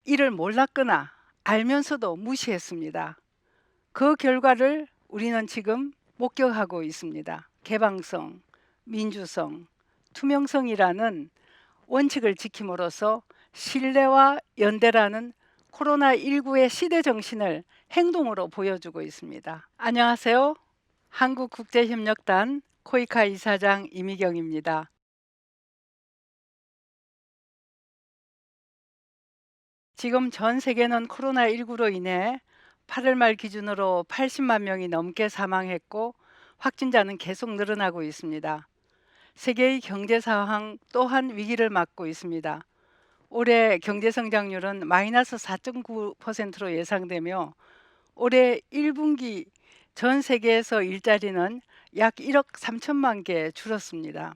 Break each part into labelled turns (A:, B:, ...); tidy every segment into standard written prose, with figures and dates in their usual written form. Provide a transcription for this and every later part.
A: 이를 몰랐거나 알면서도 무시했습니다. 그 결과를 우리는 지금 목격하고 있습니다. 개방성, 민주성, 투명성이라는 원칙을 지킴으로써 신뢰와 연대라는 코로나19의 시대 정신을 행동으로 보여주고 있습니다. 안녕하세요. 한국국제협력단 코이카 이사장 이미경입니다. 지금 전 세계는 코로나19로 인해 8월 말 기준으로 80만 명이 넘게 사망했고 확진자는 계속 늘어나고 있습니다. 세계의 경제 상황 또한 위기를 맞고 있습니다. 올해 경제 성장률은 마이너스 4.9%로 예상되며 올해 1분기 전 세계에서 일자리는 약 1억 3천만 개 줄었습니다.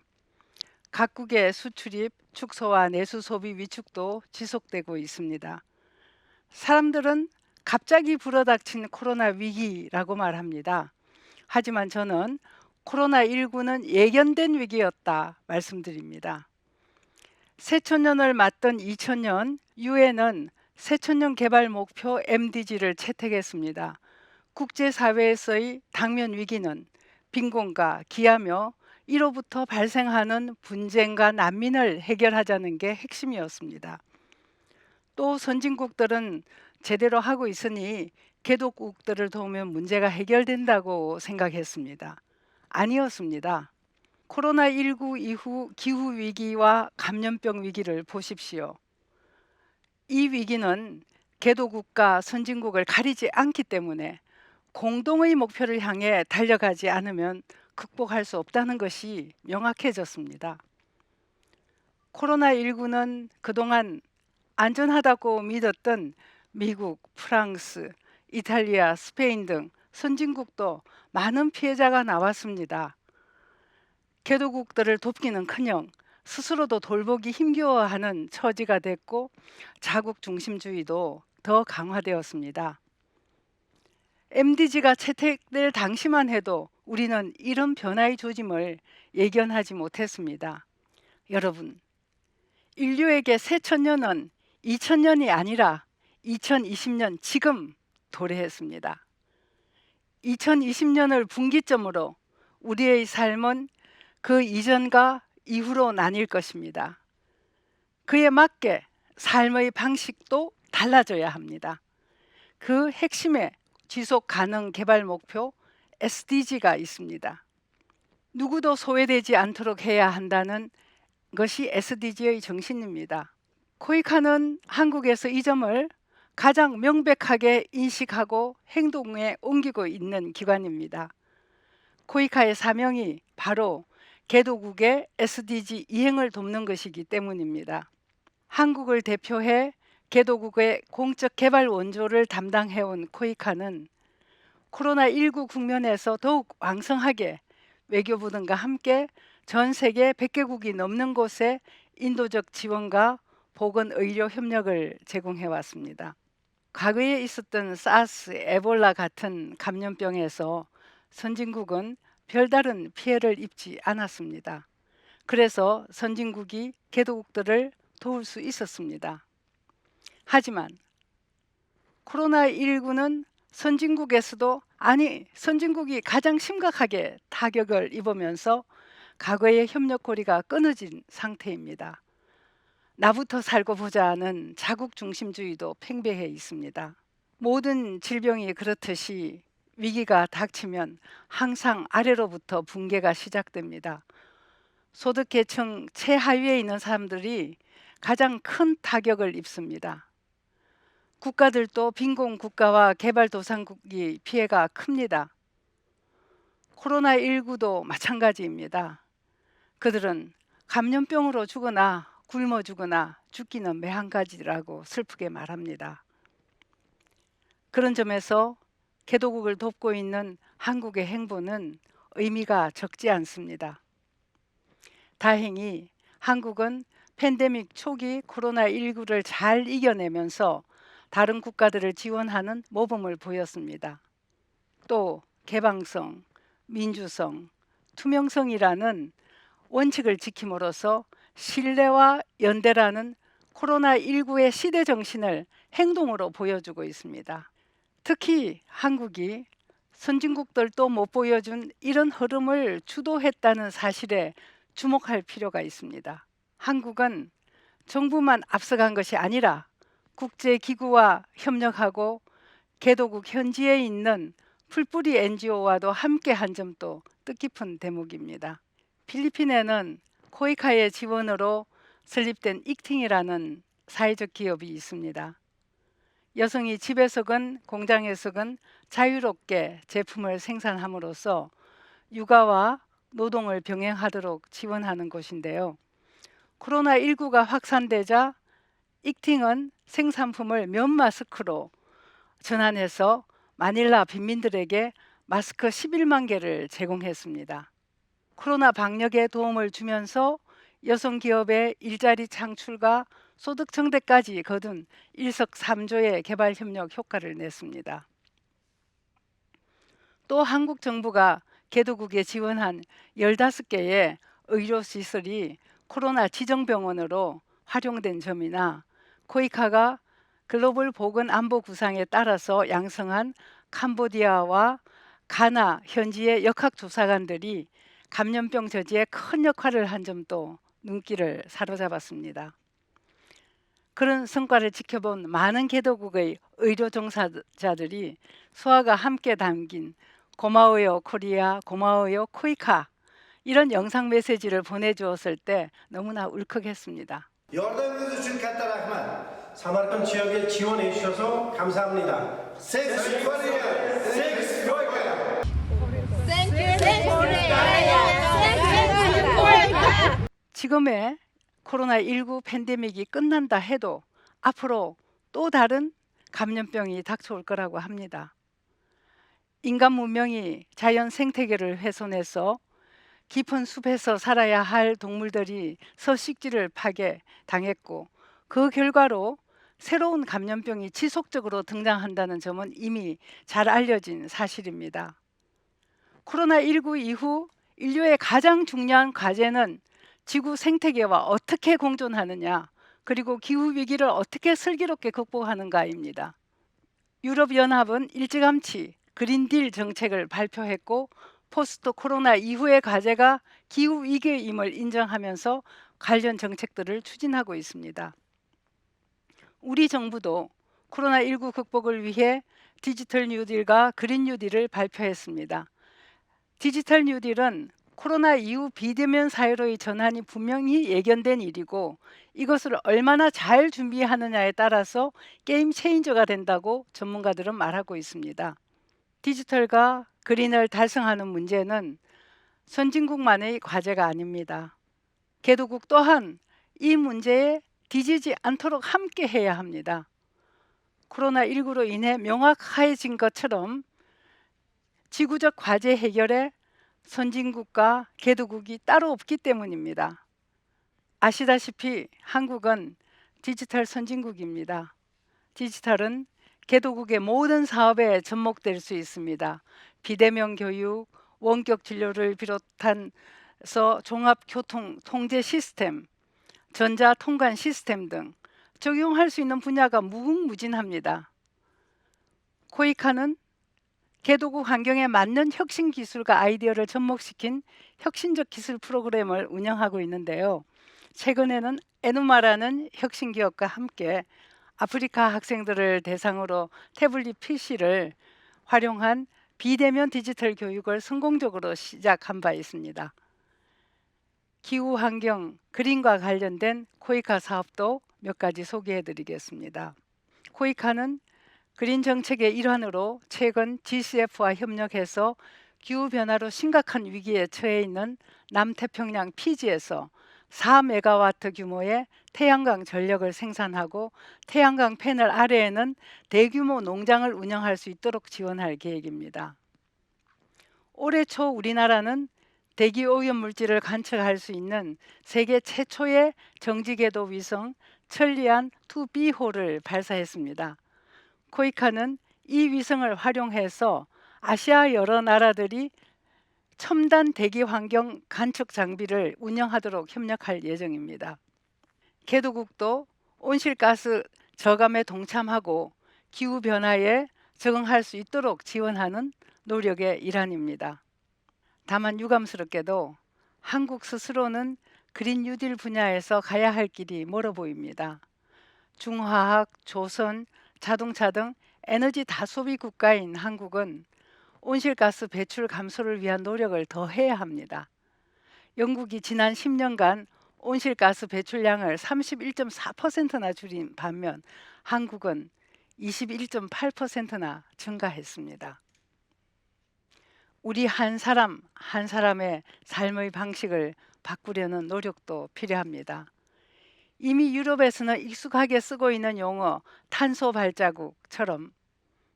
A: 각국의 수출입 축소와 내수 소비 위축도 지속되고 있습니다. 사람들은 갑자기 불어닥친 코로나 위기라고 말합니다. 하지만 저는 코로나19는 예견된 위기였다 말씀드립니다. 새천년을 맞던 2000년 유엔은 새천년 개발 목표 MDG를 채택했습니다. 국제사회에서의 당면 위기는 빈곤과 기아며 이로부터 발생하는 분쟁과 난민을 해결하자는 게 핵심이었습니다. 또 선진국들은 제대로 하고 있으니 개도국들을 도우면 문제가 해결된다고 생각했습니다. 아니었습니다. 코로나19 이후 기후위기와 감염병 위기를 보십시오. 이 위기는 개도국가 선진국을 가리지 않기 때문에 공동의 목표를 향해 달려가지 않으면 극복할 수 없다는 것이 명확해졌습니다. 코로나19는 그동안 안전하다고 믿었던 미국, 프랑스, 이탈리아, 스페인 등 선진국도 많은 피해자가 나왔습니다. 개도국들을 돕기는커녕 스스로도 돌보기 힘겨워하는 처지가 됐고 자국 중심주의도 더 강화되었습니다. MDG가 채택될 당시만 해도 우리는 이런 변화의 조짐을 예견하지 못했습니다. 여러분, 인류에게 새천년은 2000년이 아니라 2020년 지금 도래했습니다. 2020년을 분기점으로 우리의 삶은 그 이전과 이후로 나뉠 것입니다. 그에 맞게 삶의 방식도 달라져야 합니다. 그 핵심에 지속 가능 개발 목표 SDG가 있습니다. 누구도 소외되지 않도록 해야 한다는 것이 SDG의 정신입니다. 코이카는 한국에서 이 점을 가장 명백하게 인식하고 행동에 옮기고 있는 기관입니다. 코이카의 사명이 바로 개도국의 SDG 이행을 돕는 것이기 때문입니다. 한국을 대표해 개도국의 공적 개발 원조를 담당해온 코이카는 코로나19 국면에서 더욱 왕성하게 외교부 등과 함께 전 세계 100개국이 넘는 곳에 인도적 지원과 보건의료 협력을 제공해 왔습니다. 과거에 있었던 사스, 에볼라 같은 감염병에서 선진국은 별다른 피해를 입지 않았습니다. 그래서 선진국이 개도국들을 도울 수 있었습니다. 하지만 코로나19는 선진국에서도 선진국이 가장 심각하게 타격을 입으면서 과거의 협력고리가 끊어진 상태입니다. 나부터 살고 보자는 자국 중심주의도 팽배해 있습니다. 모든 질병이 그렇듯이 위기가 닥치면 항상 아래로부터 붕괴가 시작됩니다. 소득계층 최하위에 있는 사람들이 가장 큰 타격을 입습니다. 국가들도 빈곤 국가와 개발도상국이 피해가 큽니다. 코로나19도 마찬가지입니다. 그들은 감염병으로 죽거나 굶어 죽거나 죽기는 매한가지라고 슬프게 말합니다. 그런 점에서 개도국을 돕고 있는 한국의 행보는 의미가 적지 않습니다. 다행히 한국은 팬데믹 초기 코로나19를 잘 이겨내면서 다른 국가들을 지원하는 모범을 보였습니다. 또 개방성, 민주성, 투명성이라는 원칙을 지킴으로써 신뢰와 연대라는 코로나19의 시대 정신을 행동으로 보여주고 있습니다. 특히 한국이 선진국들도 못 보여준 이런 흐름을 주도했다는 사실에 주목할 필요가 있습니다. 한국은 정부만 앞서간 것이 아니라 국제기구와 협력하고 개도국 현지에 있는 풀뿌리 NGO와도 함께 한 점도 뜻깊은 대목입니다. 필리핀에는 코이카의 지원으로 설립된 익팅이라는 사회적 기업이 있습니다. 여성이 집에서건 공장에서건 자유롭게 제품을 생산함으로써 육아와 노동을 병행하도록 지원하는 곳인데요. 코로나19가 확산되자 익팅은 생산품을 면 마스크로 전환해서 마닐라 빈민들에게 마스크 11만 개를 제공했습니다. 코로나 방역에 도움을 주면서 여성 기업의 일자리 창출과 소득 증대까지 거둔 일석삼조의 개발 협력 효과를 냈습니다. 또 한국 정부가 개도국에 지원한 15개의 의료시설이 코로나 지정병원으로 활용된 점이나 코이카가 글로벌 보건안보 구상에 따라서 양성한 캄보디아와 가나 현지의 역학조사관들이 감염병 저지에 큰 역할을 한 점도 눈길을 사로잡았습니다. 그런 성과를 지켜본 많은 개도국의 의료 종사자들이 수화가 함께 담긴 고마워요 코리아, 고마워요 코이카 이런 영상 메시지를 보내주었을 때 너무나 울컥했습니다.
B: 여러분들 준 카타 라흐만 사마르칸 지역에 지원해 주셔서 감사합니다. 섹스 코리아, 섹스 코리아.
A: 지금의 코로나19 팬데믹이 끝난다 해도 앞으로 또 다른 감염병이 닥쳐올 거라고 합니다. 인간 문명이 자연 생태계를 훼손해서 깊은 숲에서 살아야 할 동물들이 서식지를 파괴당했고 그 결과로 새로운 감염병이 지속적으로 등장한다는 점은 이미 잘 알려진 사실입니다. 코로나19 이후 인류의 가장 중요한 과제는 지구 생태계와 어떻게 공존하느냐 그리고 기후위기를 어떻게 슬기롭게 극복하는가입니다. 유럽연합은 일찌감치 그린딜 정책을 발표했고 포스트 코로나 이후의 과제가 기후위기임을 인정하면서 관련 정책들을 추진하고 있습니다. 우리 정부도 코로나19 극복을 위해 디지털 뉴딜과 그린 뉴딜을 발표했습니다. 디지털 뉴딜은 코로나 이후 비대면 사회로의 전환이 분명히 예견된 일이고 이것을 얼마나 잘 준비하느냐에 따라서 게임 체인저가 된다고 전문가들은 말하고 있습니다. 디지털과 그린을 달성하는 문제는 선진국만의 과제가 아닙니다. 개도국 또한 이 문제에 뒤지지 않도록 함께 해야 합니다. 코로나19로 인해 명확해진 것처럼 지구적 과제 해결에 선진국과 개도국이 따로 없기 때문입니다. 아시다시피 한국은 디지털 선진국입니다. 디지털은 개도국의 모든 사업에 접목될 수 있습니다. 비대면 교육, 원격 진료를 비롯해서 종합교통 통제 시스템, 전자통관 시스템 등 적용할 수 있는 분야가 무궁무진합니다. 코이카는 개도국 환경에 맞는 혁신 기술과 아이디어를 접목시킨 혁신적 기술 프로그램을 운영하고 있는데요. 최근에는 에누마라는 혁신 기업과 함께 아프리카 학생들을 대상으로 태블릿 PC를 활용한 비대면 디지털 교육을 성공적으로 시작한 바 있습니다. 기후 환경 그린과 관련된 코이카 사업도 몇 가지 소개해 드리겠습니다. 코이카는 그린 정책의 일환으로 최근 GCF와 협력해서 기후변화로 심각한 위기에 처해 있는 남태평양 피지에서 4메가와트 규모의 태양광 전력을 생산하고 태양광 패널 아래에는 대규모 농장을 운영할 수 있도록 지원할 계획입니다. 올해 초 우리나라는 대기 오염 물질을 관측할 수 있는 세계 최초의 정지궤도 위성 천리안 2B호를 발사했습니다. 코이카는 이 위성을 활용해서 아시아 여러 나라들이 첨단 대기 환경 관측 장비를 운영하도록 협력할 예정입니다. 개도국도 온실가스 저감에 동참하고 기후 변화에 적응할 수 있도록 지원하는 노력의 일환입니다. 다만 유감스럽게도 한국 스스로는 그린 뉴딜 분야에서 가야 할 길이 멀어 보입니다. 중화학, 조선, 자동차 등 에너지 다소비 국가인 한국은 온실가스 배출 감소를 위한 노력을 더 해야 합니다. 영국이 지난 10년간 온실가스 배출량을 31.4%나 줄인 반면 한국은 21.8%나 증가했습니다. 우리 한 사람 한 사람의 삶의 방식을 바꾸려는 노력도 필요합니다. 이미 유럽에서는 익숙하게 쓰고 있는 용어 탄소 발자국처럼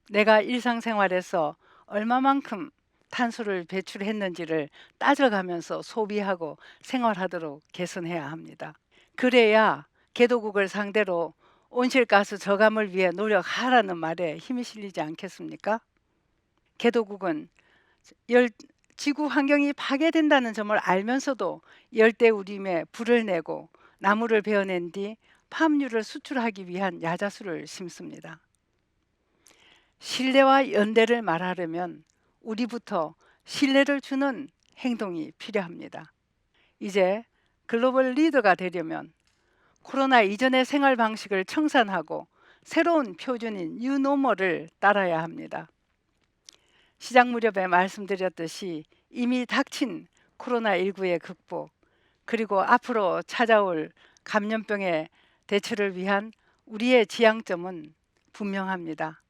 A: 내가 일상생활에서 얼마만큼 탄소를 배출했는지를 따져가면서 소비하고 생활하도록 개선해야 합니다. 그래야 개도국을 상대로 온실가스 저감을 위해 노력하라는 말에 힘이 실리지 않겠습니까? 개도국은 지구 환경이 파괴된다는 점을 알면서도 열대우림에 불을 내고 나무를 베어낸 뒤 팜유를 수출하기 위한 야자수를 심습니다. 신뢰와 연대를 말하려면 우리부터 신뢰를 주는 행동이 필요합니다. 이제 글로벌 리더가 되려면 코로나 이전의 생활 방식을 청산하고 새로운 표준인 뉴노멀을 따라야 합니다. 시작 무렵에 말씀드렸듯이 이미 닥친 코로나19의 극복, 그리고 앞으로 찾아올 감염병의 대처를 위한 우리의 지향점은 분명합니다.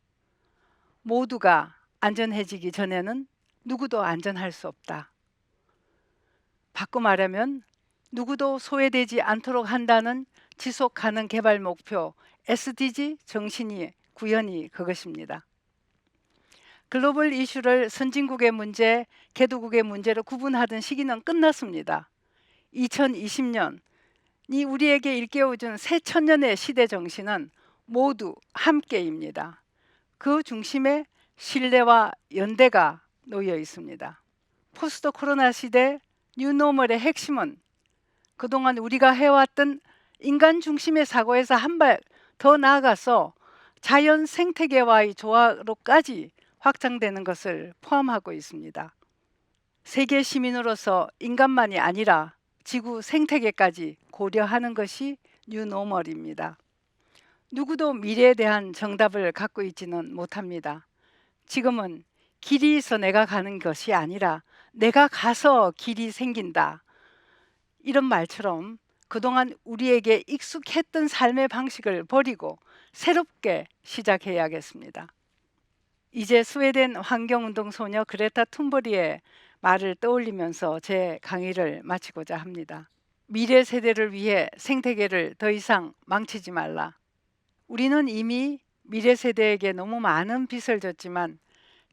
A: 모두가 안전해지기 전에는 누구도 안전할 수 없다. 바꿔 말하면 누구도 소외되지 않도록 한다는 지속 가능 개발 목표 SDG 정신이 구현이 그것입니다. 글로벌 이슈를 선진국의 문제, 개도국의 문제로 구분하던 시기는 끝났습니다. 2020년이 우리에게 일깨워준 새 천년의 시대 정신은 모두 함께입니다. 그 중심에 신뢰와 연대가 놓여 있습니다. 포스트 코로나 시대 뉴노멀의 핵심은 그동안 우리가 해왔던 인간 중심의 사고에서 한 발 더 나아가서 자연 생태계와의 조화로까지 확장되는 것을 포함하고 있습니다. 세계 시민으로서 인간만이 아니라 지구 생태계까지 고려하는 것이 뉴노멀입니다. 누구도 미래에 대한 정답을 갖고 있지는 못합니다. 지금은 길이 있어 내가 가는 것이 아니라 내가 가서 길이 생긴다. 이런 말처럼 그동안 우리에게 익숙했던 삶의 방식을 버리고 새롭게 시작해야겠습니다. 이제 스웨덴 환경운동 소녀 그레타 툰버리의 말을 떠올리면서 제 강의를 마치고자 합니다. 미래 세대를 위해 생태계를 더 이상 망치지 말라. 우리는 이미 미래 세대에게 너무 많은 빚을 졌지만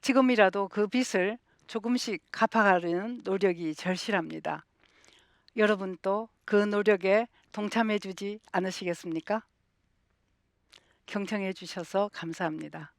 A: 지금이라도 그 빚을 조금씩 갚아가려는 노력이 절실합니다. 여러분도 그 노력에 동참해 주지 않으시겠습니까? 경청해 주셔서 감사합니다.